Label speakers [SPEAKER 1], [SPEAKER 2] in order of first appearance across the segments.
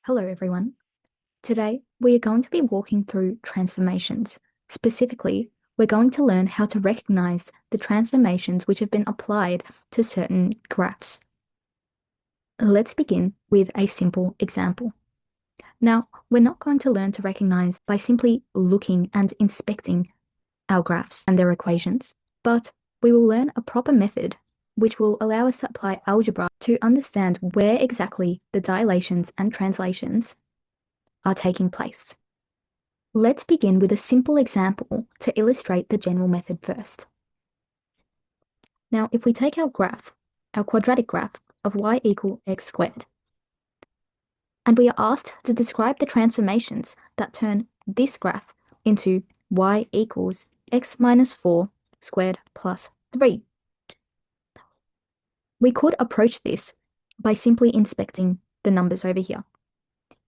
[SPEAKER 1] Hello everyone. Today we are going to be walking through transformations. Specifically, we're going to learn how to recognize the transformations which have been applied to certain graphs. Let's begin with a simple example. Now, we're not going to learn to recognize by simply looking and inspecting our graphs and their equations, but we will learn a proper method which will allow us to apply algebra to understand where exactly the dilations and translations are taking place. Let's begin with a simple example to illustrate the general method first. Now, if we take our graph, our quadratic graph of y equal x squared, and we are asked to describe the transformations that turn this graph into y equals x minus 4 squared plus 3. We could approach this by simply inspecting the numbers over here.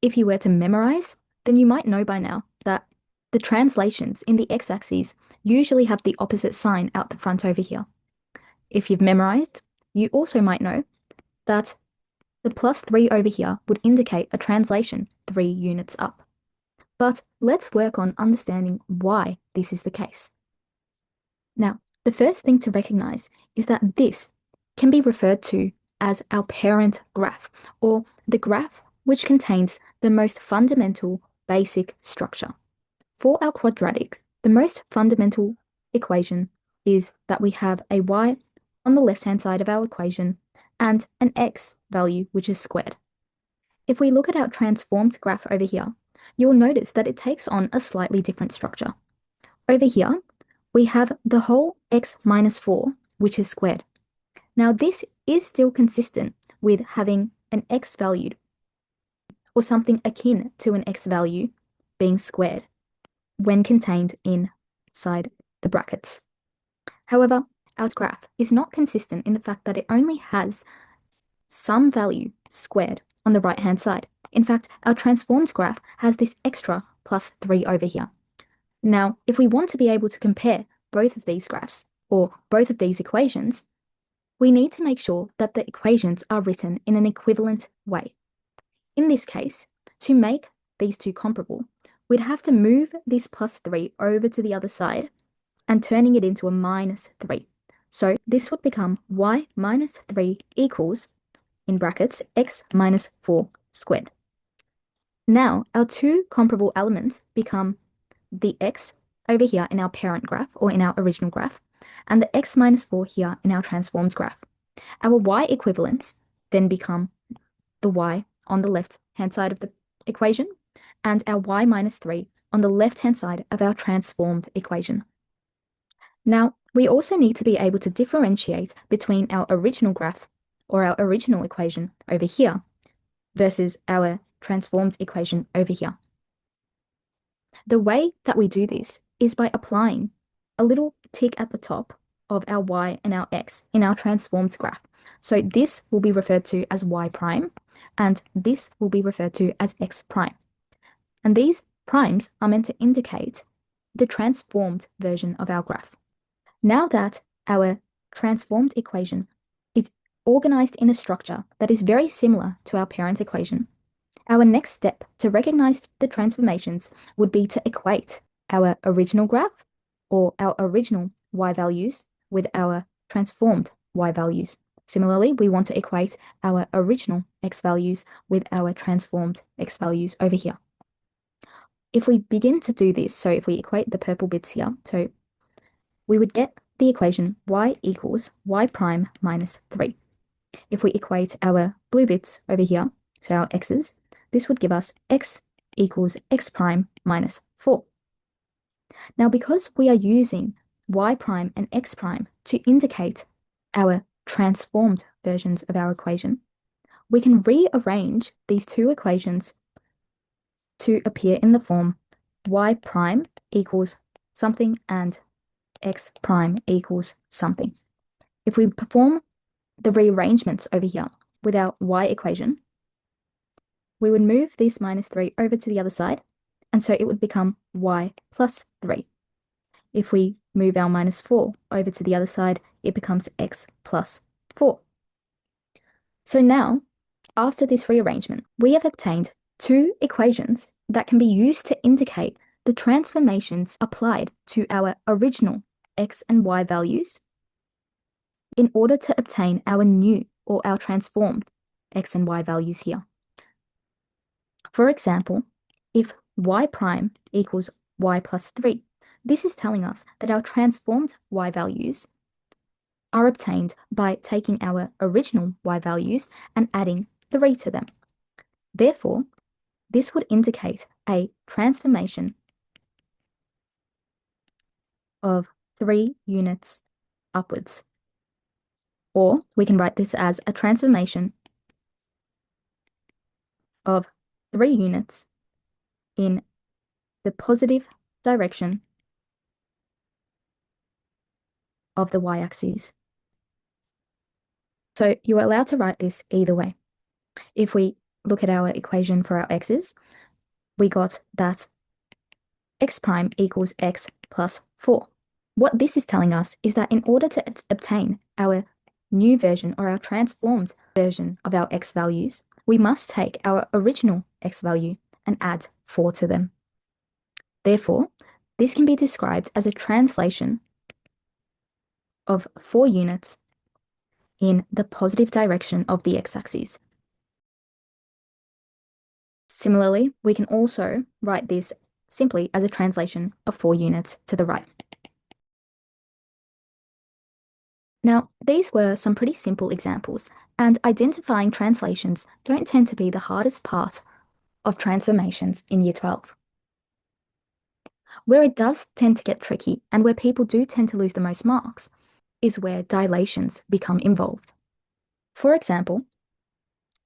[SPEAKER 1] If you were to memorize, then you might know by now that the translations in the x-axis usually have the opposite sign out the front over here. If you've memorized, you also might know that the plus 3 over here would indicate a translation 3 units up. But let's work on understanding why this is the case. Now, the first thing to recognize is that this can be referred to as our parent graph, or the graph which contains the most fundamental basic structure. For our quadratic, the most fundamental equation is that we have a y on the left-hand side of our equation and an x value which is squared. If we look at our transformed graph over here, you'll notice that it takes on a slightly different structure. Over here, we have the whole x minus 4, which is squared. Now, this is still consistent with having an x valued, or something akin to an x value, being squared when contained inside the brackets. However, our graph is not consistent in the fact that it only has some value squared on the right-hand side. In fact, our transformed graph has this extra plus 3 over here. Now, if we want to be able to compare both of these graphs, or both of these equations, we need to make sure that the equations are written in an equivalent way. In this case, to make these two comparable, we'd have to move this plus 3 over to the other side and turning it into a minus 3. So this would become y minus 3 equals, in brackets, x minus 4 squared. Now, our two comparable elements become the x over here in our parent graph, or in our original graph, and the x minus 4 here in our transformed graph. Our y equivalents then become the y on the left-hand side of the equation, and our y minus 3 on the left-hand side of our transformed equation. Now, we also need to be able to differentiate between our original graph, or our original equation over here, versus our transformed equation over here. The way that we do this is by applying a little tick at the top of our y and our x in our transformed graph. So this will be referred to as y prime, and this will be referred to as x prime. And these primes are meant to indicate the transformed version of our graph. Now that our transformed equation is organized in a structure that is very similar to our parent equation, our next step to recognize the transformations would be to equate our original graph, or our original y values, with our transformed y values. Similarly, we want to equate our original x values with our transformed x values over here. If we begin to do this, so if we equate the purple bits here, so we would get the equation y equals y prime minus 3. If we equate our blue bits over here, so our x's, this would give us x equals x prime minus 4. Now, because we are using y prime and x prime to indicate our transformed versions of our equation, we can rearrange these two equations to appear in the form y prime equals something and x prime equals something. If we perform the rearrangements over here with our y equation, we would move this minus 3 over to the other side, and so it would become y plus 3. If we move our minus 4 over to the other side, it becomes x plus 4. So now, after this rearrangement, we have obtained two equations that can be used to indicate the transformations applied to our original x and y values in order to obtain our new or our transformed x and y values here. For example, if y prime equals y plus 3, this is telling us that our transformed y values are obtained by taking our original y values and adding 3 to them. Therefore, this would indicate a transformation of 3 units upwards. Or we can write this as a transformation of 3 units in the positive direction of the y-axis. So you're allowed to write this either way. If we look at our equation for our x's, we got that x prime equals x plus 4. What this is telling us is that in order to obtain our new version or our transformed version of our x values, we must take our original x value and add 4 to them. Therefore, this can be described as a translation of 4 units in the positive direction of the x-axis. Similarly, we can also write this simply as a translation of 4 units to the right. Now, these were some pretty simple examples, and identifying translations don't tend to be the hardest part of transformations in Year 12. Where it does tend to get tricky, and where people do tend to lose the most marks, is where dilations become involved. For example,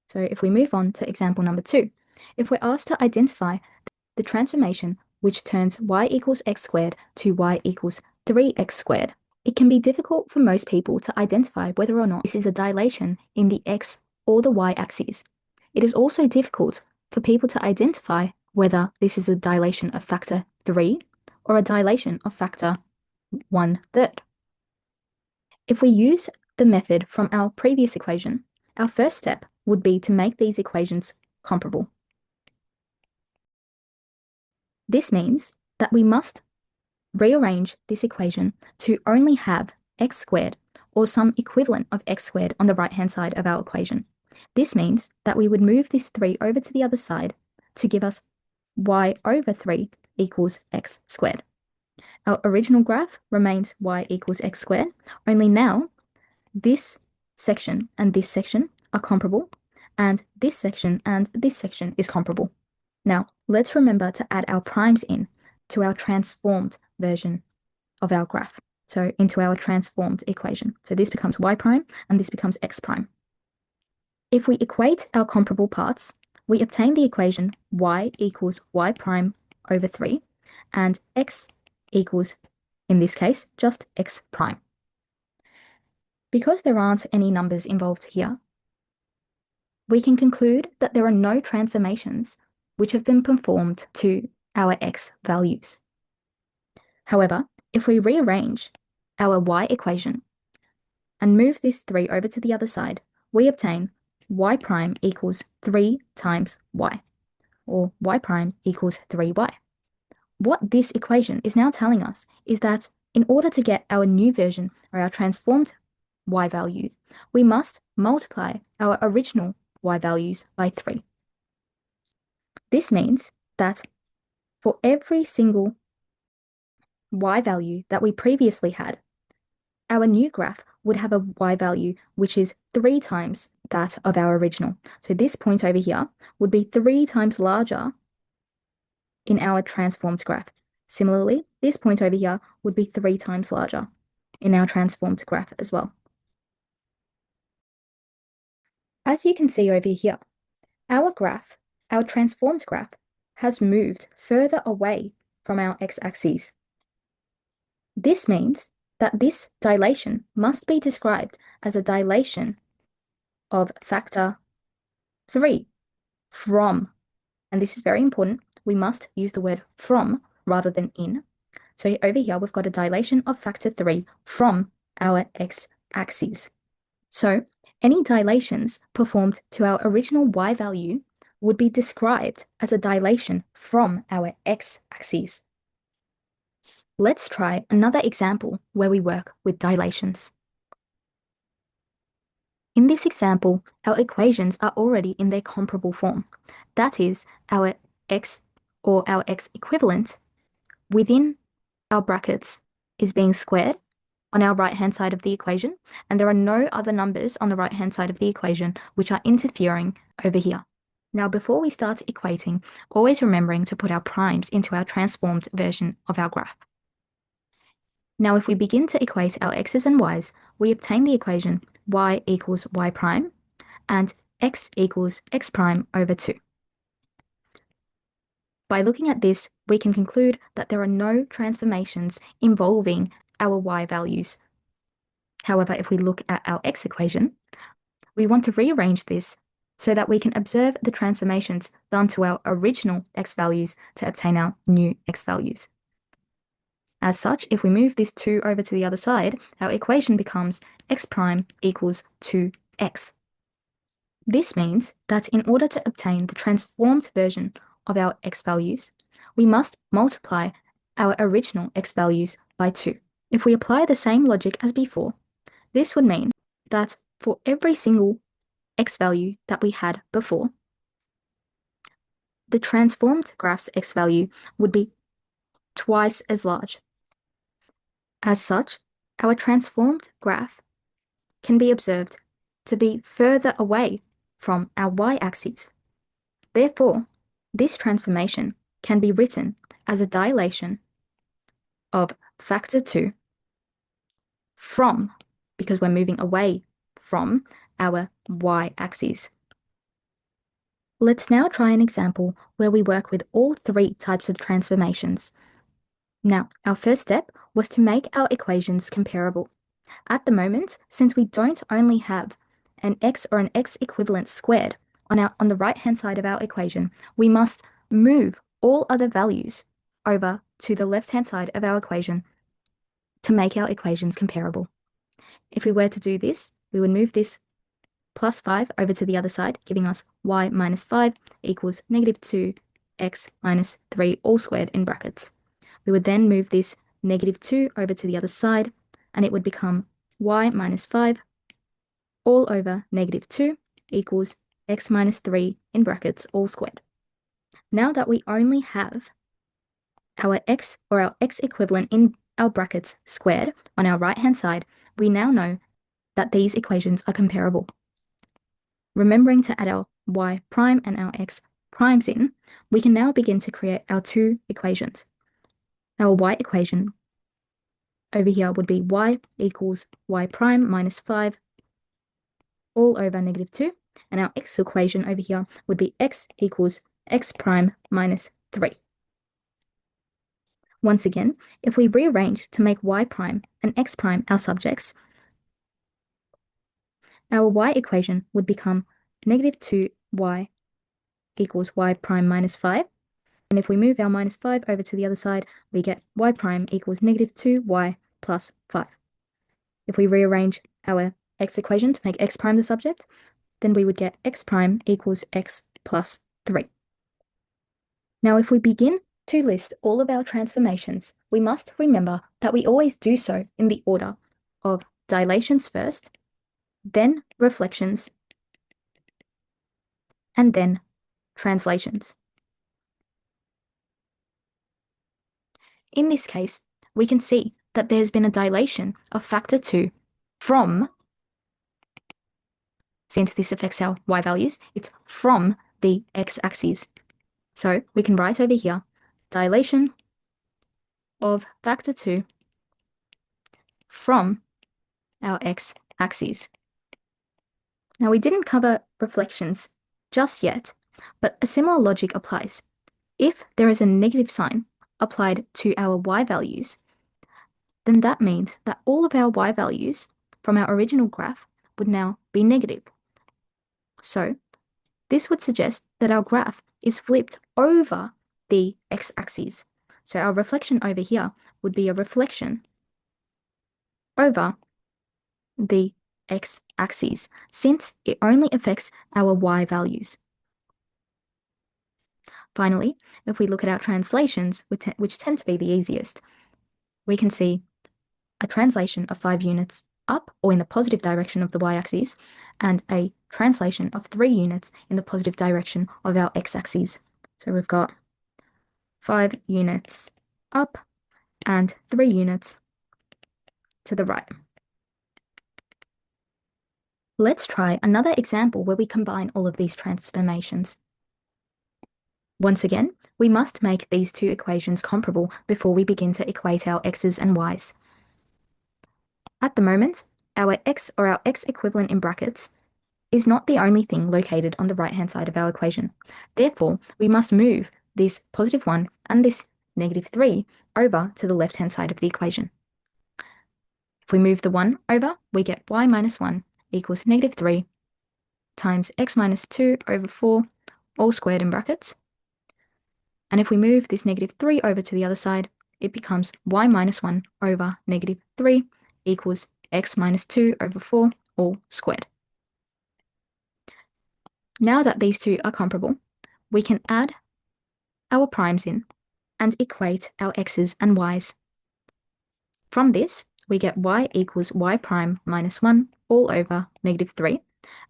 [SPEAKER 1] so if we move on to example number 2, if we're asked to identify the transformation which turns y equals x squared to y equals 3x squared, it can be difficult for most people to identify whether or not this is a dilation in the x or the y-axis. It is also difficult for people to identify whether this is a dilation of factor 3 or a dilation of factor 1/3. If we use the method from our previous equation, our first step would be to make these equations comparable. This means that we must rearrange this equation to only have x squared or some equivalent of x squared on the right-hand side of our equation. This means that we would move this 3 over to the other side to give us y over 3 equals x squared. Our original graph remains y equals x squared, only now this section and this section are comparable, and this section and this section is comparable. Now, let's remember to add our primes in to our transformed version of our graph, so into our transformed equation. So this becomes y prime and this becomes x prime. If we equate our comparable parts, we obtain the equation y equals y prime over 3 and x equals, in this case, just x prime. Because there aren't any numbers involved here, we can conclude that there are no transformations which have been performed to our x values. However, if we rearrange our y equation and move this 3 over to the other side, we obtain y prime equals 3 times y, or y prime equals 3y. What this equation is now telling us is that in order to get our new version or our transformed y value, we must multiply our original y values by 3. This means that for every single y value that we previously had, our new graph would have a y value which is 3 times that of our original. So this point over here would be 3 times larger in our transformed graph. Similarly, this point over here would be 3 times larger in our transformed graph as well. As you can see over here, our graph, our transformed graph, has moved further away from our x-axis. This means that this dilation must be described as a dilation of factor 3 from, and this is very important, we must use the word from rather than in. So over here, we've got a dilation of factor 3 from our x-axis. So any dilations performed to our original y value would be described as a dilation from our x-axis. Let's try another example where we work with dilations. In this example, our equations are already in their comparable form. That is, our x or our x equivalent within our brackets is being squared on our right-hand side of the equation, and there are no other numbers on the right-hand side of the equation which are interfering over here. Now, before we start equating, always remembering to put our primes into our transformed version of our graph. Now, if we begin to equate our x's and y's, we obtain the equation y equals y prime and x equals x prime over 2. By looking at this, we can conclude that there are no transformations involving our y values. However, if we look at our x equation, we want to rearrange this so that we can observe the transformations done to our original x values to obtain our new x values. As such, if we move this 2 over to the other side, our equation becomes x prime equals 2x. This means that in order to obtain the transformed version of our x values, we must multiply our original x values by 2. If we apply the same logic as before, this would mean that for every single x value that we had before, the transformed graph's x value would be twice as large. As such, our transformed graph can be observed to be further away from our y-axis. Therefore, this transformation can be written as a dilation of factor 2 from, because we're moving away from, our y-axis. Let's now try an example where we work with all 3 types of transformations. Now, our first step was to make our equations comparable. At the moment, since we don't only have an x or an x equivalent squared on the right-hand side of our equation, we must move all other values over to the left-hand side of our equation to make our equations comparable. If we were to do this, we would move this plus 5 over to the other side, giving us y minus 5 equals negative 2x minus 3 all squared in brackets. We would then move this negative 2 over to the other side, and it would become y minus 5 all over negative 2 equals x minus 3 in brackets all squared. Now that we only have our x or our x equivalent in our brackets squared on our right-hand side, we now know that these equations are comparable. Remembering to add our y prime and our x primes in, we can now begin to create our 2 equations. Our y equation over here would be y equals y prime minus 5 all over negative 2, and our x equation over here would be x equals x prime minus 3. Once again, if we rearrange to make y prime and x prime our subjects, our y equation would become negative 2y equals y prime minus 5. And if we move our minus 5 over to the other side, we get y prime equals negative 2y plus 5. If we rearrange our x equation to make x prime the subject, then we would get x prime equals x plus 3. Now, if we begin to list all of our transformations, we must remember that we always do so in the order of dilations first, then reflections, and then translations. In this case, we can see that there's been a dilation of factor 2 from, since this affects our y values, it's from the x-axis. So we can write over here, dilation of factor 2 from our x-axis. Now, we didn't cover reflections just yet, but a similar logic applies. If there is a negative sign applied to our y values, then that means that all of our y values from our original graph would now be negative. So this would suggest that our graph is flipped over the x-axis. So our reflection over here would be a reflection over the x-axis, since it only affects our y values. Finally, if we look at our translations, which tend to be the easiest, we can see a translation of 5 units up or in the positive direction of the y-axis, and a translation of 3 units in the positive direction of our x-axis. So we've got 5 units up and 3 units to the right. Let's try another example where we combine all of these transformations. Once again, we must make these two equations comparable before we begin to equate our x's and y's. At the moment, our x, or our x equivalent in brackets, is not the only thing located on the right-hand side of our equation. Therefore, we must move this positive 1 and this negative 3 over to the left-hand side of the equation. If we move the 1 over, we get y minus 1 equals negative 3 times x minus 2 over 4, all squared in brackets. And if we move this negative 3 over to the other side, it becomes y minus 1 over negative 3 equals x minus 2 over 4, all squared. Now that these two are comparable, we can add our primes in and equate our x's and y's. From this, we get y equals y prime minus 1 all over negative 3,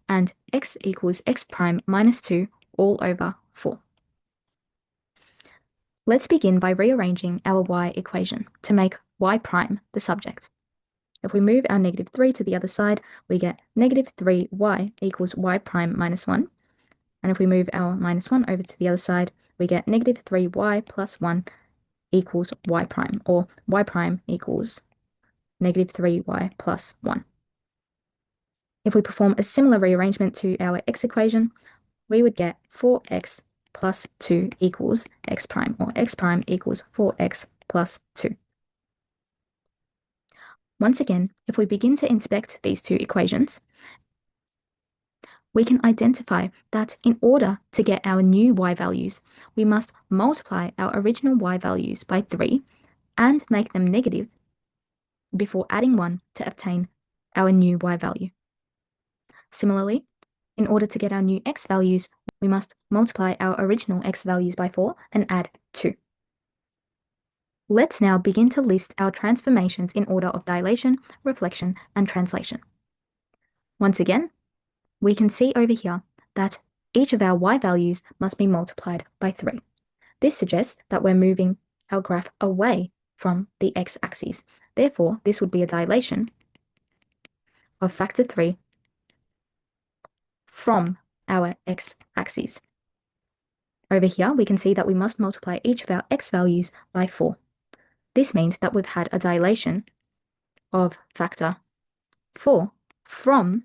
[SPEAKER 1] and x equals x prime minus 2 all over 4. Let's begin by rearranging our y equation to make y prime the subject. If we move our negative 3 to the other side, we get negative 3y equals y prime minus 1. And if we move our minus 1 over to the other side, we get negative 3y plus 1 equals y prime, or y prime equals negative 3y plus 1. If we perform a similar rearrangement to our x equation, we would get 4x plus 2 equals x prime, or x prime equals 4x plus 2. Once again, if we begin to inspect these two equations, we can identify that in order to get our new y values, we must multiply our original y values by 3 and make them negative before adding 1 to obtain our new y value. Similarly, in order to get our new x values, we must multiply our original x values by 4 and add 2. Let's now begin to list our transformations in order of dilation, reflection, and translation. Once again, we can see over here that each of our y values must be multiplied by 3. This suggests that we're moving our graph away from the x-axis. Therefore, this would be a dilation of factor 3 from our x-axis. Over here, we can see that we must multiply each of our x values by 4. This means that we've had a dilation of factor 4 from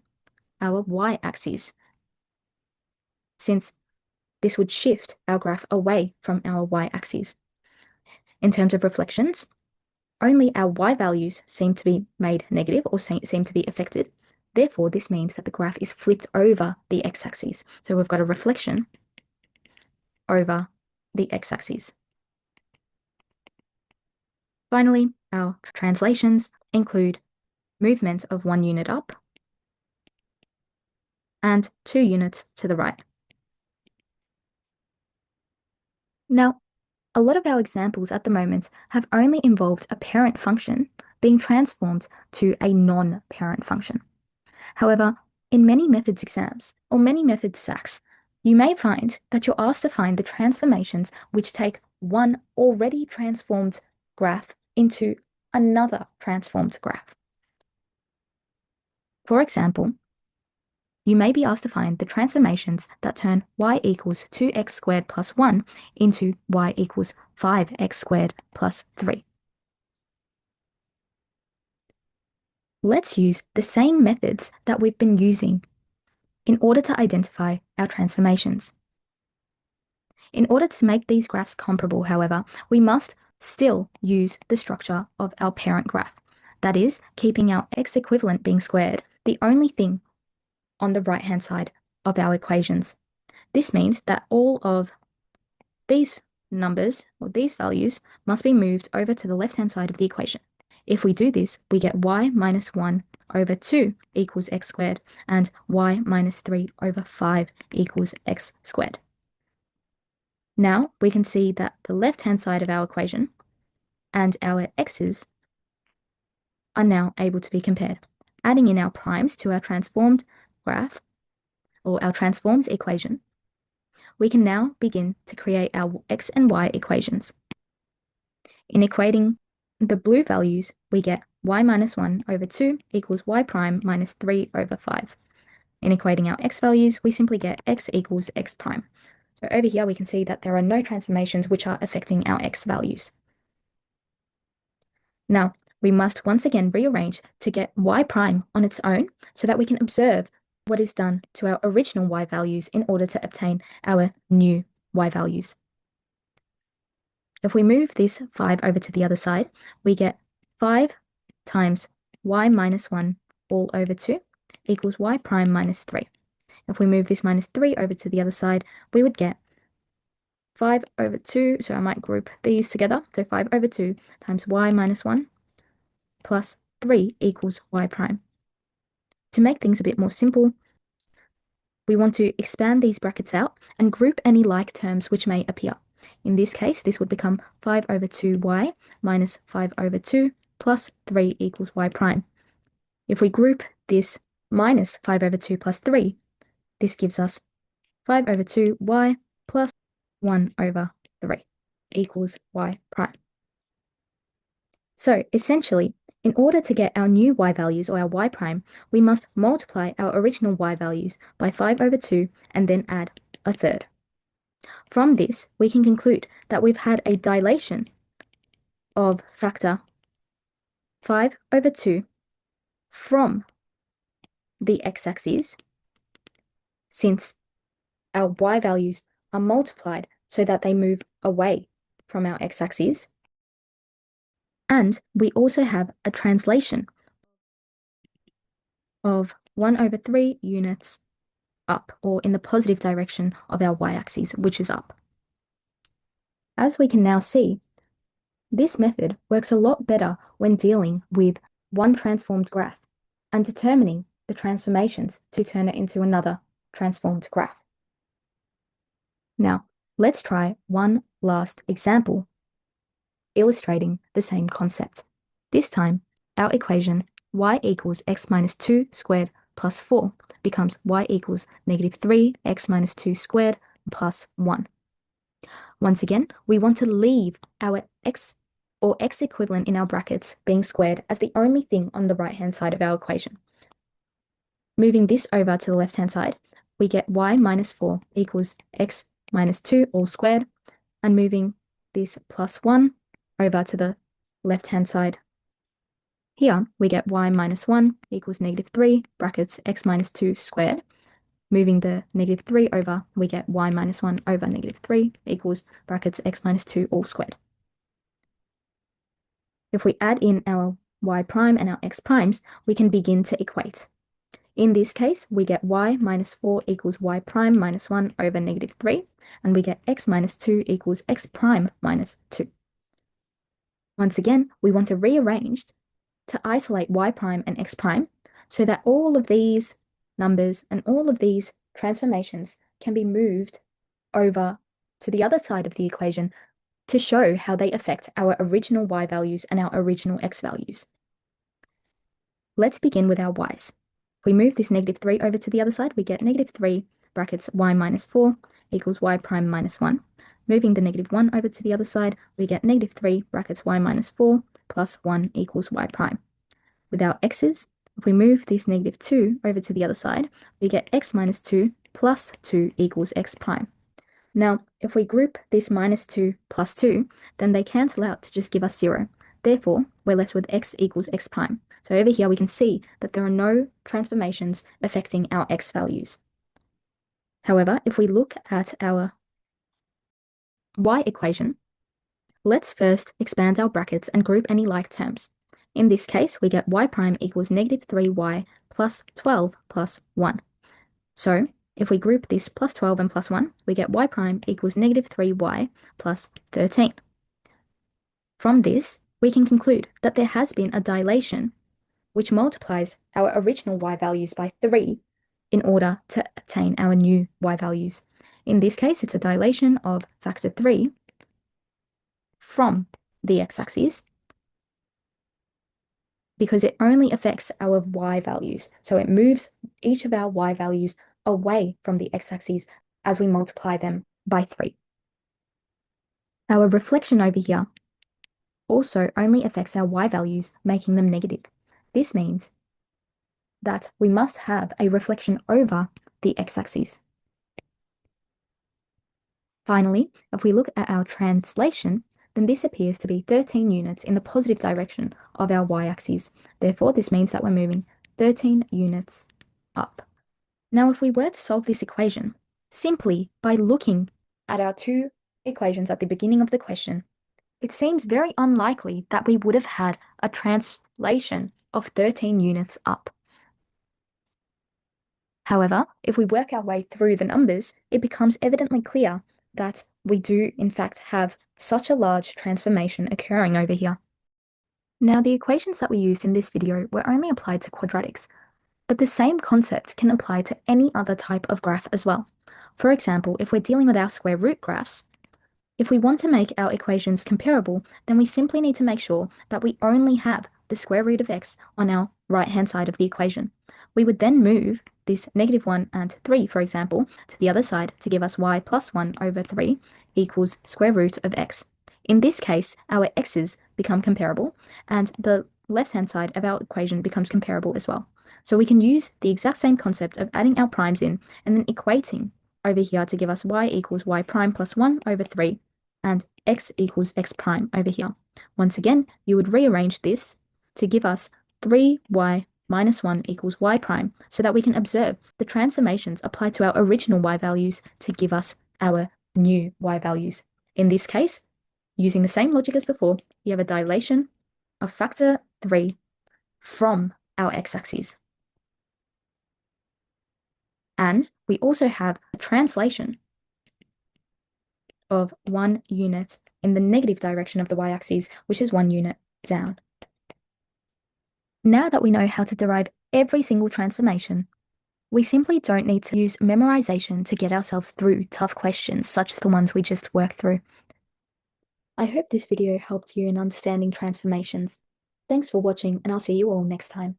[SPEAKER 1] our y-axis, since this would shift our graph away from our y-axis. In terms of reflections, only our y values seem to be made negative or seem to be affected. Therefore, this means that the graph is flipped over the x-axis. So we've got a reflection over the x-axis. Finally, our translations include movement of 1 unit up and 2 units to the right. Now, a lot of our examples at the moment have only involved a parent function being transformed to a non-parent function. However, in many methods exams, or many methods SACs, you may find that you're asked to find the transformations which take one already transformed graph into another transformed graph. For example, you may be asked to find the transformations that turn y equals 2x squared plus 1 into y equals 5x squared plus 3. Let's use the same methods that we've been using in order to identify our transformations. In order to make these graphs comparable, however, we must still use the structure of our parent graph. That is, keeping our x equivalent being squared the only thing on the right-hand side of our equations. This means that all of these numbers, or these values, must be moved over to the left-hand side of the equation. If we do this, we get y minus 1 over 2 equals x squared, and y minus 3 over 5 equals x squared. Now we can see that the left-hand side of our equation and our x's are now able to be compared. Adding in our primes to our transformed graph, or our transformed equation, we can now begin to create our x and y equations. In equating the blue values, we get y minus 1 over 2 equals y prime minus 3 over 5. In equating our x values, we simply get x equals x prime. So over here, we can see that there are no transformations which are affecting our x values. Now, we must once again rearrange to get y prime on its own so that we can observe what is done to our original y values in order to obtain our new y values. If we move this 5 over to the other side, we get 5 times y minus 1 all over 2 equals y prime minus 3. If we move this minus 3 over to the other side, we would get 5 over 2, so I might group these together. So 5 over 2 times y minus 1 plus 3 equals y prime. To make things a bit more simple, we want to expand these brackets out and group any like terms which may appear. In this case, this would become 5 over 2y minus 5 over 2 plus 3 equals y prime. If we group this minus 5 over 2 plus 3, this gives us 5 over 2y plus 1 over 3 equals y prime. So essentially, in order to get our new y values, or our y prime, we must multiply our original y values by 5 over 2 and then add a third. From this, we can conclude that we've had a dilation of factor 5 over 2 from the x-axis, since our y values are multiplied so that they move away from our x-axis. And we also have a translation of 1 over 3 units up, or in the positive direction of our y-axis, which is up. As we can now see, this method works a lot better when dealing with one transformed graph and determining the transformations to turn it into another transformed graph. Now, let's try one last example illustrating the same concept. This time, our equation y equals x minus 2 squared plus 4 becomes y equals negative 3x minus 2 squared plus 1. Once again, we want to leave our x or x equivalent in our brackets being squared as the only thing on the right-hand side of our equation. Moving this over to the left-hand side, we get y minus 4 equals x minus 2 all squared, and moving this plus 1 over to the left-hand side. Here, we get y minus 1 equals negative 3 brackets x minus 2 squared. Moving the negative 3 over, we get y minus 1 over negative 3 equals brackets x minus 2 all squared. If we add in our y prime and our x primes, we can begin to equate. In this case, we get y minus 4 equals y prime minus 1 over negative 3, and we get x minus 2 equals x prime minus 2. Once again, we want to rearrange to isolate y prime and x prime so that all of these numbers and all of these transformations can be moved over to the other side of the equation to show how they affect our original y values and our original x values. Let's begin with our y's. If we move this negative 3 over to the other side, we get negative 3 brackets y minus 4 equals y prime minus 1. Moving the negative 1 over to the other side, we get negative 3 brackets y minus 4 plus 1 equals y prime. With our x's, if we move this negative 2 over to the other side, we get x minus 2 plus 2 equals x prime. Now, if we group this minus 2 plus 2, then they cancel out to just give us 0. Therefore, we're left with x equals x prime. So over here, we can see that there are no transformations affecting our x values. However, if we look at our y equation, let's first expand our brackets and group any like terms. In this case, we get y prime equals negative 3y plus 12 plus 1. So, if we group this plus 12 and plus 1, we get y prime equals negative 3y plus 13. From this, we can conclude that there has been a dilation which multiplies our original y values by 3 in order to obtain our new y values. In this case, it's a dilation of factor 3 from the x-axis because it only affects our y values. So it moves each of our y values away from the x-axis as we multiply them by 3. Our reflection over here also only affects our y values, making them negative. This means that we must have a reflection over the x-axis. Finally, if we look at our translation, then this appears to be 13 units in the positive direction of our y-axis. Therefore, this means that we're moving 13 units up. Now, if we were to solve this equation, simply by looking at our two equations at the beginning of the question, it seems very unlikely that we would have had a translation of 13 units up. However, if we work our way through the numbers, it becomes evidently clear that we do, in fact, have such a large transformation occurring over here. Now, the equations that we used in this video were only applied to quadratics, but the same concept can apply to any other type of graph as well. For example, if we're dealing with our square root graphs, if we want to make our equations comparable, then we simply need to make sure that we only have the square root of x on our right-hand side of the equation. We would then move this -1 and 3, for example, to the other side to give us y plus 1 over 3 equals square root of x. In this case, our x's become comparable, and the left-hand side of our equation becomes comparable as well. So we can use the exact same concept of adding our primes in and then equating over here to give us y equals y prime plus 1 over 3 and x equals x prime over here. Once again, you would rearrange this to give us 3y minus 1 equals y prime so that we can observe the transformations applied to our original y values to give us our new y values. In this case, using the same logic as before, we have a dilation of factor 3 from our x-axis. And we also have a translation of 1 unit in the negative direction of the y-axis, which is 1 unit down. Now that we know how to derive every single transformation, we simply don't need to use memorization to get ourselves through tough questions such as the ones we just worked through. I hope this video helped you in understanding transformations. Thanks for watching, and I'll see you all next time.